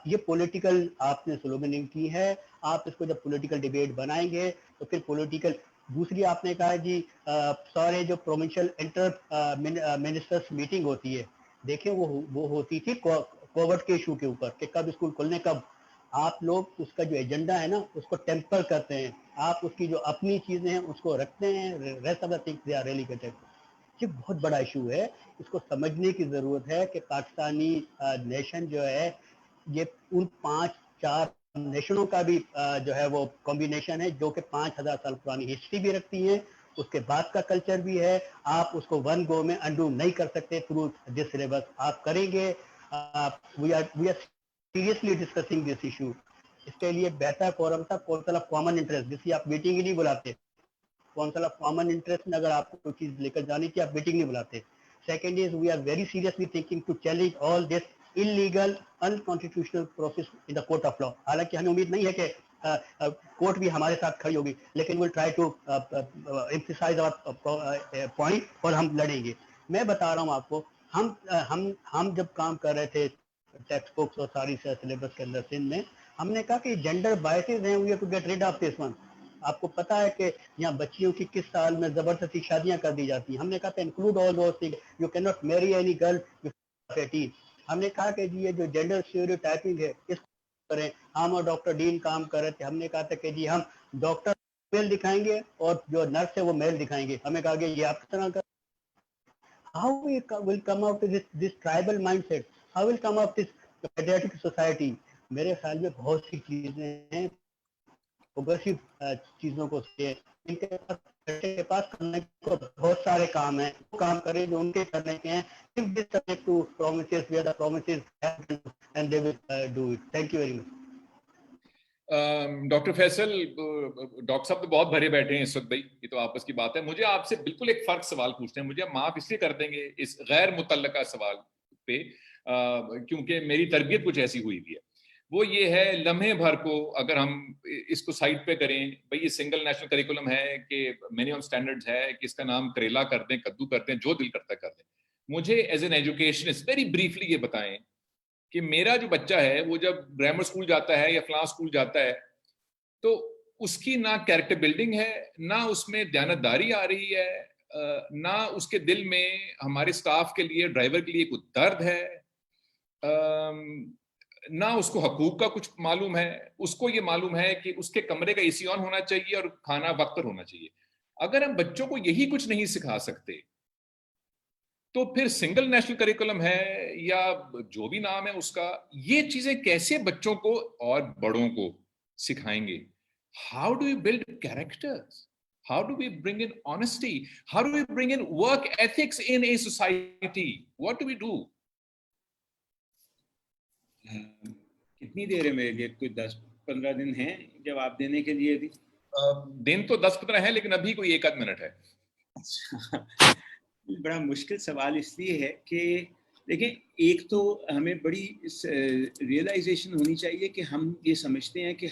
[SPEAKER 4] یہ پولیٹیکل آپ نے سلوگننگ کی ہے, آپ اس کو جب پولیٹیکل ڈیبیٹ بنائیں گے تو پھر پولیٹیکل. دوسری آپ نے کہا جی سارے جو پروونشل انٹر منسٹرس میٹنگ ہوتی ہے, دیکھیں وہ ہوتی تھی کووڈ کے ایشو کے اوپر کہ کب اسکول کھلنے کب. آپ لوگ اس کا جو ایجنڈا ہے نا اس کو ٹیمپر کرتے ہیں, آپ اس کی جو اپنی چیزیں ہیں اس کو رکھتے ہیں, rest of the things they are relegated. یہ بہت بڑا ایشو ہے, اس کو سمجھنے کی ضرورت ہے کہ پاکستانی نیشن جو ہے یہ ان 5-4 نیشنوں کا بھی جو ہے وہ کمبینیشن ہے جو کہ 5000 سال پرانی ہسٹری بھی رکھتی ہیں, اس کے بعد کا کلچر بھی ہے. آپ اس کو ون گو میں انڈو نہیں کر سکتے تھرو دس سلیبس. آپ کریں گے, we are seriously discussing this issue. اس کے لیے بہتر فورم تھا کونسل آف کامن انٹرسٹ, جس کی آپ میٹنگ ہی نہیں بلاتے. کونسل آف کامن انٹرسٹ میں اگر آپ کو کوئی چیز لے کر جانی تھی آپ میٹنگ نہیں بلاتے. Second is we are very seriously thinking to challenge all this illegal unconstitutional process in the court of law. حالانکہ ہمیں امید نہیں ہے کہ کورٹ بھی ہمارے ساتھ کھڑی ہوگی, لیکن we'll try to emphasize our point اور ہم لڑیں گے. میں بتا رہا ہوں آپ کو, ہم جب کام کر رہے تھے ٹیکسٹ بکس اور ساری سلیبس کے اندر سندھ میں, ہم نے کہا کہ جینڈر بائسز ہیں, we have to get rid of this one. آپ کو پتا ہے کہ یہاں بچیوں کی کس سال میں زبردستی شادیاں کر دی جاتی ہیں. ہم نے کہا تھا include all those things. You cannot marry any girl before 18. ہم نے کہا کہ جی یہ جو جینڈر اسٹیریوٹائپنگ ہے اس کو کریں. ہم اور ڈاکٹر ڈین کام کر رہے تھے, ہم نے کہا تھا کہ جی ہم ڈاکٹر میل دکھائیں گے اور جو نرس ہے وہ میل دکھائیں گے. ہمیں کہا کہ یہ آپ کس طرح کر, how we will come out of this tribal mindset, how will come out this patriotic society. میرے خیال میں بہت سی چیزیں ہیں پروگریسو چیزوں کو سے ان کے پاس کرنے کو بہت سارے کام ہیں, وہ کام کریں جو ان کے کرنے کے ہیں. If this subject to promises where the promises happen and they will do it. Thank you very much.
[SPEAKER 1] Doctor Faisal, doctor صاحب تو بہت بھرے بیٹھے ہیں اس وقت بھائی, یہ تو آپس کی بات ہے. مجھے آپ سے بالکل ایک فرق سوال پوچھتے ہیں, مجھے معاف اس لیے کر دیں گے اس غیر متعلقہ سوال پہ کیونکہ میری تربیت کچھ ایسی ہوئی بھی ہے. وہ یہ ہے لمحے بھر کو اگر ہم اس کو سائٹ پہ کریں، بھئی یہ سنگل نیشنل کریکولم ہے کہ منیمم سٹینڈرڈز ہے کہ اس کا نام کریلا کر دیں، کدو کر دیں، جو دل کرتا کر دیں. مجھے as an educationist very briefly یہ بتائیں کہ میرا جو بچہ ہے وہ جب گرامر اسکول جاتا ہے یا فلاں اسکول جاتا ہے تو اس کی نہ کیریکٹر بلڈنگ ہے، نہ اس میں دیانتداری آ رہی ہے، نہ اس کے دل میں ہمارے سٹاف کے لیے، ڈرائیور کے لیے کوئی درد ہے، نہ اس کو حقوق کا کچھ معلوم ہے. اس کو یہ معلوم ہے کہ اس کے کمرے کا اے سی آن ہونا چاہیے اور کھانا وقت پر ہونا چاہیے. اگر ہم بچوں کو یہی کچھ نہیں سکھا سکتے تو پھر سنگل نیشنل کریکولم ہے یا جو بھی نام ہے اس کا، یہ چیزیں کیسے بچوں کو اور بڑوں کو سکھائیں گے؟ How do we build characters? How do we bring in honesty? How do we bring in work ethics in a society? What do we do?
[SPEAKER 2] کتنی دیر ہے میرے لیے؟ کوئی 10-15 دن ہیں جواب دینے کے لیے بھی؟
[SPEAKER 1] دن تو 10-15 ہے لیکن ابھی کوئی 1 آدھ منٹ ہے.
[SPEAKER 2] بڑا مشکل سوال اس لیے ہے کہ دیکھیں، ایک تو ہمیں بڑی ریئلائزیشن ہونی چاہیے کہ ہم یہ سمجھتے ہیں کہ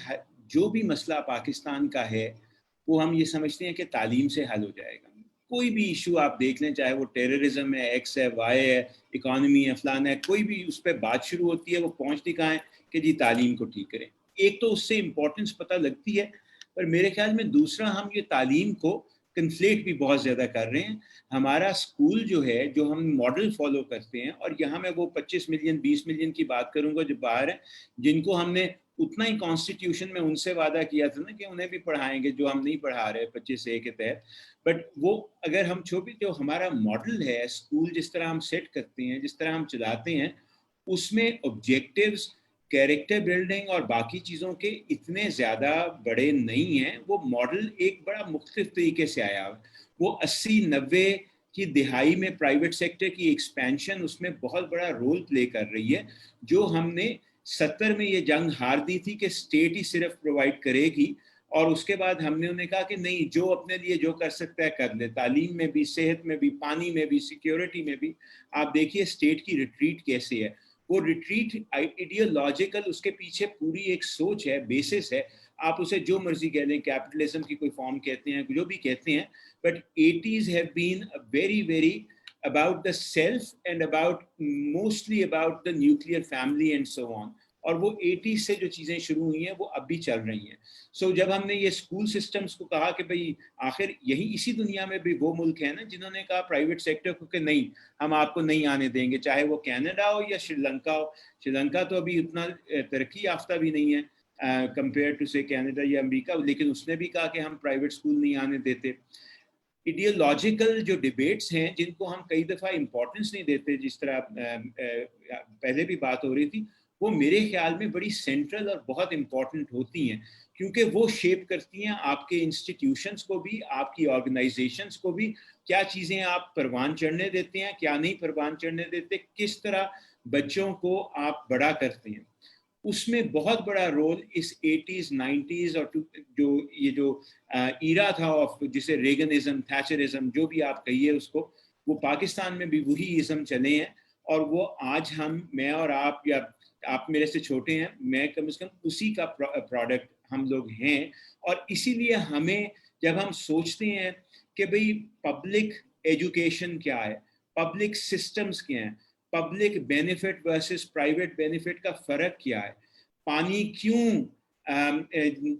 [SPEAKER 2] جو بھی مسئلہ پاکستان کا ہے وہ ہم یہ سمجھتے ہیں کہ تعلیم سے حل ہو جائے گا. کوئی بھی ایشو آپ دیکھ لیں، چاہے وہ ٹیررزم ہے، ایکس ہے، وائی ہے، اکانومی ہے، فلانا ہے، کوئی بھی اس پہ بات شروع ہوتی ہے وہ پہنچتی کہاں ہے کہ جی تعلیم کو ٹھیک کریں. ایک تو اس سے امپورٹنس پتہ لگتی ہے، پر میرے خیال میں دوسرا ہم یہ تعلیم کو کنفلیٹ بھی بہت زیادہ کر رہے ہیں. ہمارا اسکول جو ہے، جو ہم ماڈل فالو کرتے ہیں، اور یہاں میں وہ 25 ملین 20 ملین کی بات کروں گا جو باہر ہیں، جن کو ہم نے اتنا ہی کانسٹیٹیوشن میں ان سے وعدہ کیا تھا نا کہ انہیں بھی پڑھائیں گے جو ہم نہیں پڑھا رہے 25A کے تحت. بٹ وہ اگر ہم جو ہمارا ماڈل ہے اسکول، جس طرح ہم سیٹ کرتے ہیں، جس طرح ہم چلاتے ہیں، اس میں آبجیکٹیوز، کیریکٹر بلڈنگ اور باقی چیزوں کے اتنے زیادہ بڑے نہیں ہیں. وہ ماڈل ایک بڑا مختلف طریقے سے آیا. وہ 80-90 کی دہائی میں پرائیویٹ سیکٹر کی ایکسپینشن اس میں بہت بڑا رول پلے کر رہی ہے. جو ہم نے 70 میں یہ جنگ ہار دی تھی کہ اسٹیٹ ہی صرف پرووائڈ کرے گی، اور اس کے بعد ہم نے انہیں کہا کہ نہیں، جو اپنے لیے جو کر سکتا ہے کر لے، تعلیم میں بھی، صحت میں بھی، پانی میں بھی، سیکیورٹی میں بھی. آپ دیکھیے اسٹیٹ کی ریٹریٹ کیسے ہے. وہ ریٹریٹ آئیڈیالوجیکل، اس کے پیچھے پوری ایک سوچ ہے، بیسس ہے. آپ اسے جو مرضی کہہ لیں، کیپٹلزم کی کوئی فارم کہتے ہیں، جو بھی کہتے ہیں، but 80s have been very about the self and about mostly about the nuclear family and so on. اور وہ 80s سے جو چیزیں شروع ہوئی ہیں وہ اب بھی چل رہی ہیں. سو جب ہم نے یہ اسکول سسٹمز کو کہا کہ بھئی آخر یہی اسی دنیا میں بھی وہ ملک ہیں نا جنہوں نے کہا پرائیویٹ سیکٹر کو کہ نہیں، ہم آپ کو نہیں آنے دیں گے، چاہے وہ کینیڈا ہو یا سری لنکا ہو. سری لنکا تو ابھی اتنا ترقی یافتہ بھی نہیں ہے کمپیئر ٹو سے کینیڈا یا امریکہ، لیکن اس نے بھی کہا کہ ہم پرائیویٹ اسکول نہیں آنے دیتے. ایڈیالوجیکل جو ڈیبیٹس ہیں جن کو ہم کئی دفعہ امپورٹنس نہیں دیتے، جس طرح پہلے بھی بات ہو رہی تھی، وہ میرے خیال میں بڑی سینٹرل اور بہت امپورٹنٹ ہوتی ہیں، کیونکہ وہ شیپ کرتی ہیں آپ کے انسٹیٹیوشنس کو بھی، آپ کی آرگنائزیشنس کو بھی. کیا چیزیں آپ پروان چڑھنے دیتے ہیں، کیا نہیں پروان چڑھنے دیتے، کس طرح بچوں کو آپ بڑا کرتے ہیں. اس میں بہت بڑا رول اس 80s 90s اور جو ایرا تھا جسے ریگنزم، تھیچرزم، جو بھی آپ کہیے اس کو، وہ پاکستان میں بھی وہی ازم چلے ہیں. اور وہ آج میں اور آپ، یا آپ میرے سے چھوٹے ہیں، میں کم از کم اسی کا پروڈکٹ ہم لوگ ہیں. اور اسی لیے ہمیں جب ہم سوچتے ہیں کہ بھئی پبلک ایجوکیشن کیا ہے، پبلک سسٹمز کیا ہیں، public benefit versus private benefit کا فرق کیا ہے، پانی کیوں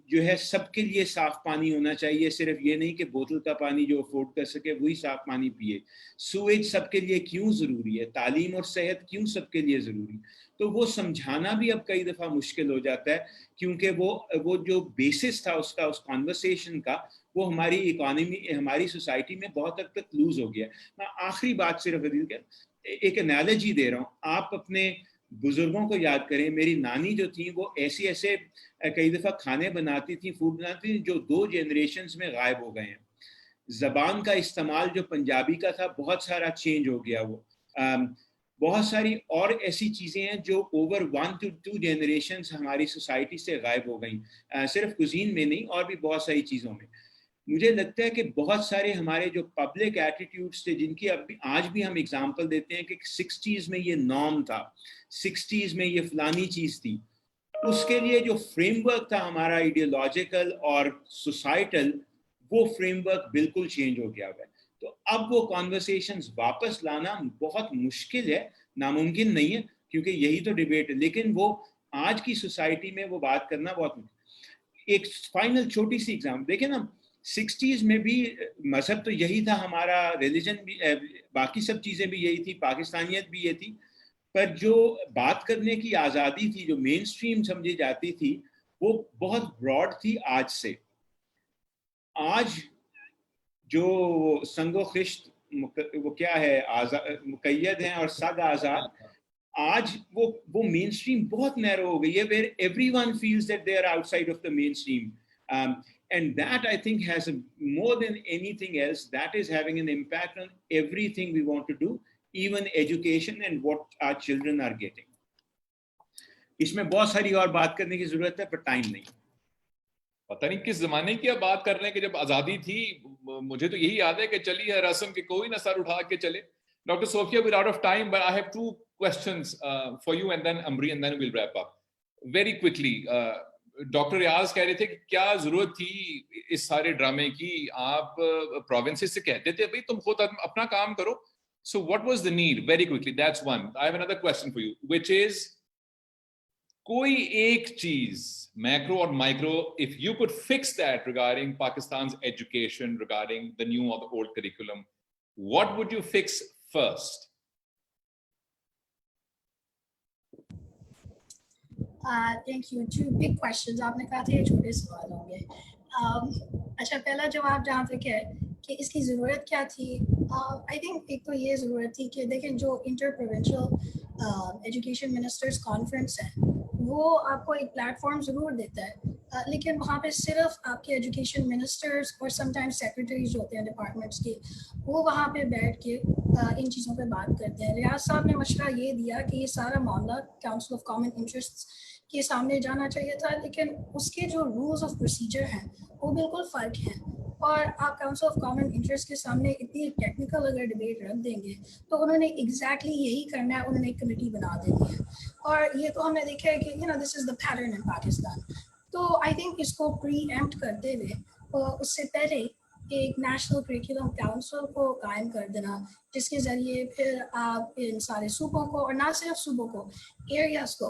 [SPEAKER 2] جو ہے سب کے لیے صاف پانی ہونا چاہیے، صرف یہ نہیں کہ بوتل کا پانی جو افورڈ کر سکے وہی صاف پانی پیے، سویج سب کے لیے کیوں ضروری ہے، تعلیم اور صحت کیوں سب کے لیے ضروری. تو وہ سمجھانا بھی اب کئی دفعہ مشکل ہو جاتا ہے، کیونکہ وہ جو بیسس تھا اس کانورسیشن کا، وہ ہماری اکانومی، ہماری سوسائٹی میں بہت حد تک لوز ہو گیا. میں آخری بات صرف ایک انالوجی دے رہا ہوں. آپ اپنے بزرگوں کو یاد کریں. میری نانی جو تھیں وہ ایسے کئی دفعہ کھانے بناتی تھیں، فوڈ بناتی تھیں، جو 2 جنریشنز میں غائب ہو گئے ہیں. زبان کا استعمال جو پنجابی کا تھا بہت سارا چینج ہو گیا. وہ بہت ساری اور ایسی چیزیں ہیں جو اوور 1 to 2 جنریشنز ہماری سوسائٹی سے غائب ہو گئیں، صرف کوزین میں نہیں، اور بھی بہت ساری چیزوں میں. مجھے لگتا ہے کہ بہت سارے ہمارے جو پبلک ایٹیٹیوڈس تھے، جن کی آج بھی ہم اگزامپل دیتے ہیں کہ 60s میں یہ نارم تھا، 60s میں یہ فلانی چیز تھی، اس کے لیے جو فریم ورک تھا ہمارا آئیڈیالوجیکل اور سوسائٹل, وہ فریم ورک بالکل چینج ہو گیا ہے. تو اب وہ کانورسیشنز واپس لانا بہت مشکل ہے, ناممکن نہیں ہے, کیونکہ یہی تو ڈیبیٹ ہے, لیکن وہ آج کی سوسائٹی میں وہ بات کرنا بہت مشکل. ایک فائنل چھوٹی سی ایگزامپل دیکھیں نا, 60s میں بھی مذہب تو یہی تھا ہمارا, ریلیجن بھی, باقی سب چیزیں بھی یہی تھی, پاکستانیت بھی یہ تھی, پر جو بات کرنے کی آزادی تھی, جو مین سٹریم سمجھی جاتی تھی, وہ بہت براڈ تھی آج سے. آج جو سنگ و خشت وہ کیا ہے, مقید ہیں اور سگ آزاد, آج وہ مین سٹریم بہت نیرو ہو گئی ہے, where everyone feels that they are outside of the mainstream. And that I think has more than anything else, that is having an impact on everything we want to do, even education and what our children are getting. اس میں بہت ساری اور بات کرنے کی ضرورت ہے, پر time نہیں.
[SPEAKER 1] پتہ نہیں کس زمانے کی اب بات کر رہے ہیں کہ جب آزادی تھی. مجھے تو یہی یاد ہے کہ چلی ہے رسم کہ کوئی نہ سر اٹھا کے چلے. Dr. Sophia, we're out of time, but I have two questions for you and then Amri, and then we'll wrap up. Very quickly, doctor Riaz کہہ رہے تھے کہ کیا ضرورت تھی اس سارے ڈرامے کی, آپ پروونسز سے کہتے تھے بھائی تم خود اپنا کام کرو. So what was the need? Very quickly, that's one. I have another question for you, which is, کوئی ایک چیز میکرو اور micro, if you could fix that regarding Pakistan's education, regarding the new or the old curriculum, what would you fix first?
[SPEAKER 3] Thank you. Two big questions. آپ نے کہا تھا یہ چھوٹے سوال ہوں گے. اچھا, پہلا جواب جہاں تک ہے کہ اس کی ضرورت کیا تھی, آئی تھنک ایک تو یہ ضرورت تھی کہ دیکھیں جو inter provincial education ministers conference ہے وہ آپ کو ایک پلیٹ فارم ضرور دیتا ہے, لیکن وہاں پہ صرف آپ کے ایجوکیشن منسٹرز اور سم ٹائمز سیکرٹریز ہوتے ہیں ڈپارٹمنٹس کے, وہ وہاں پہ بیٹھ کے ان چیزوں پہ بات کرتے ہیں. ریاض صاحب نے مشورہ یہ دیا کہ یہ سارا معاملہ کاؤنسل آف کامن انٹرسٹس کے سامنے جانا چاہیے تھا, لیکن اس کے جو رولز آف پروسیجر ہیں وہ بالکل فرق ہیں, اور آپ کاؤنسل آف کامن انٹرسٹ کے سامنے اتنی ٹیکنیکل اگر ڈبیٹ رکھ دیں گے تو انہوں نے ایگزیکٹلی یہی کرنا ہے, انہوں نے ایک کمیٹی بنا دینی ہے. اور یہ تو ہم نے دیکھا ہے کہ دس از دا پیٹرن ان پاکستان. تو آئی تھنک اس کو پری ایمپٹ کرتے ہوئے اس سے پہلے ایک نیشنل کریکولم کاؤنسل کو قائم کر دینا, جس کے ذریعے پھر آپ ان سارے صوبوں کو, اور نہ صرف صوبوں کو, ایریاز کو,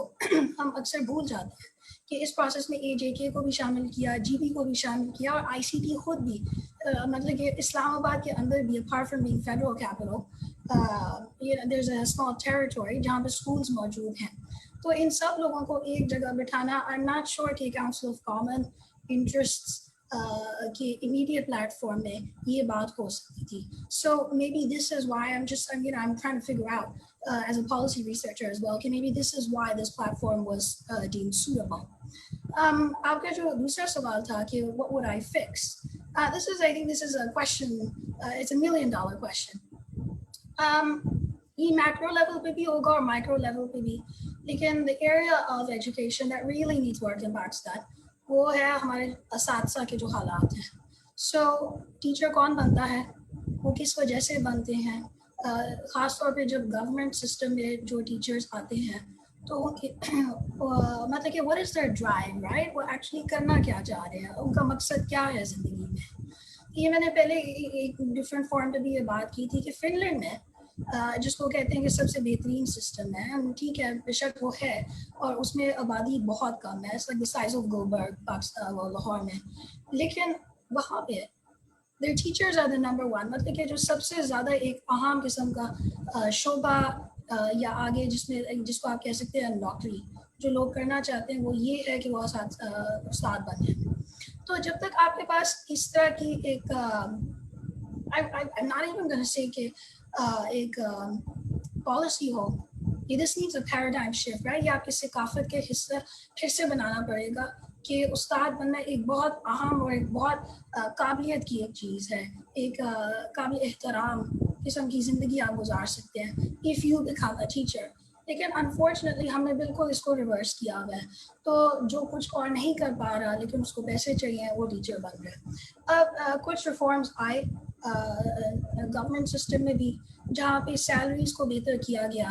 [SPEAKER 3] ہم اکثر بھول جاتے ہیں کہ اس پروسیس میں AJK کو بھی شامل کیا, GB کو بھی شامل کیا, اور ICT خود بھی, مطلب کہ اسلام آباد کے اندر بھی apart from being federal capital there is a small territory جہاں پہ اسکولز موجود ہیں. تو ان سب لوگوں کو ایک جگہ بٹھانا, آئی ایم ناٹ شیور کہ کاؤنسل آف کامن انٹرسٹس کی امیڈیٹ پلیٹ فارم میں یہ بات ہو سکتی تھی. So maybe this is why I'm trying to figure out as a policy researcher as well, کہ maybe this is why this platform was deemed suitable. آپ کا جو دوسرا سوال تھا کہ what would I fix? I think this is a question, it's $1 million question. یہ macro level پہ بھی ہوگا اور مائکرو لیول پہ بھی, لیکن the area of education that really needs work in Pakistan وہ ہے ہمارے اساتذہ کے جو حالات ہیں. سو ٹیچر کون بنتا ہے, وہ کس وجہ سے بنتے ہیں, خاص طور پہ جب گورنمنٹ سسٹم میں جو ٹیچرز آتے ہیں تو مطلب کہ what is their drive, right? وہ ایکچولی کرنا کیا چاہ رہے ہیں, ان کا مقصد کیا ہے زندگی میں. یہ میں نے پہلے ایک ڈفرینٹ فارم پہ بھی یہ بات کی تھی کہ فن لینڈ میں جس کو کہتے ہیں کہ سب سے بہترین سسٹم ہے, ٹھیک ہے بے شک وہ ہے, اور اس میں آبادی بہت کم ہے, the size of Gulberg Pakistan Lahore میں, لیکن وہاں پہ their teachers are the number one, مطلب کہ جو سب سے زیادہ ایک اہم قسم کا شعبہ یا آگے جس کو آپ کہہ سکتے ہیں نوکری جو لوگ کرنا چاہتے ہیں وہ یہ ہے کہ وہ استاد بنے. تو جب تک آپ کے پاس اس طرح کی ایک I'm not even going to say کہ ایک policy who, this needs a paradigm shift, right? یہ آپ کی ثقافت کے حصہ پھر سے بنانا پڑے گا کہ استاد بننا ایک بہت اہم اور ایک بہت قابلیت کی ایک چیز ہے, ایک قابل احترام قسم کی زندگی آپ گزار سکتے ہیں if you become a teacher. لیکن انفارچونیٹلی ہم نے بالکل اس کو ریورس کیا ہوا ہے, تو جو کچھ اور نہیں کر پا رہا لیکن اس کو پیسے چاہیے وہ ٹیچر بن رہے. اب کچھ ریفارمز آئے گورنمنٹ سسٹم میں بھی جہاں پہ سیلریز کو بہتر کیا گیا,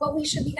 [SPEAKER 3] What we should be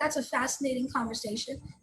[SPEAKER 3] that's a fascinating conversation,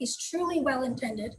[SPEAKER 3] is truly well intended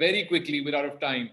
[SPEAKER 1] very quickly we're out of time.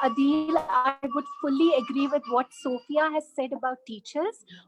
[SPEAKER 5] Adil, I would fully agree with what Sophia has said about teachers,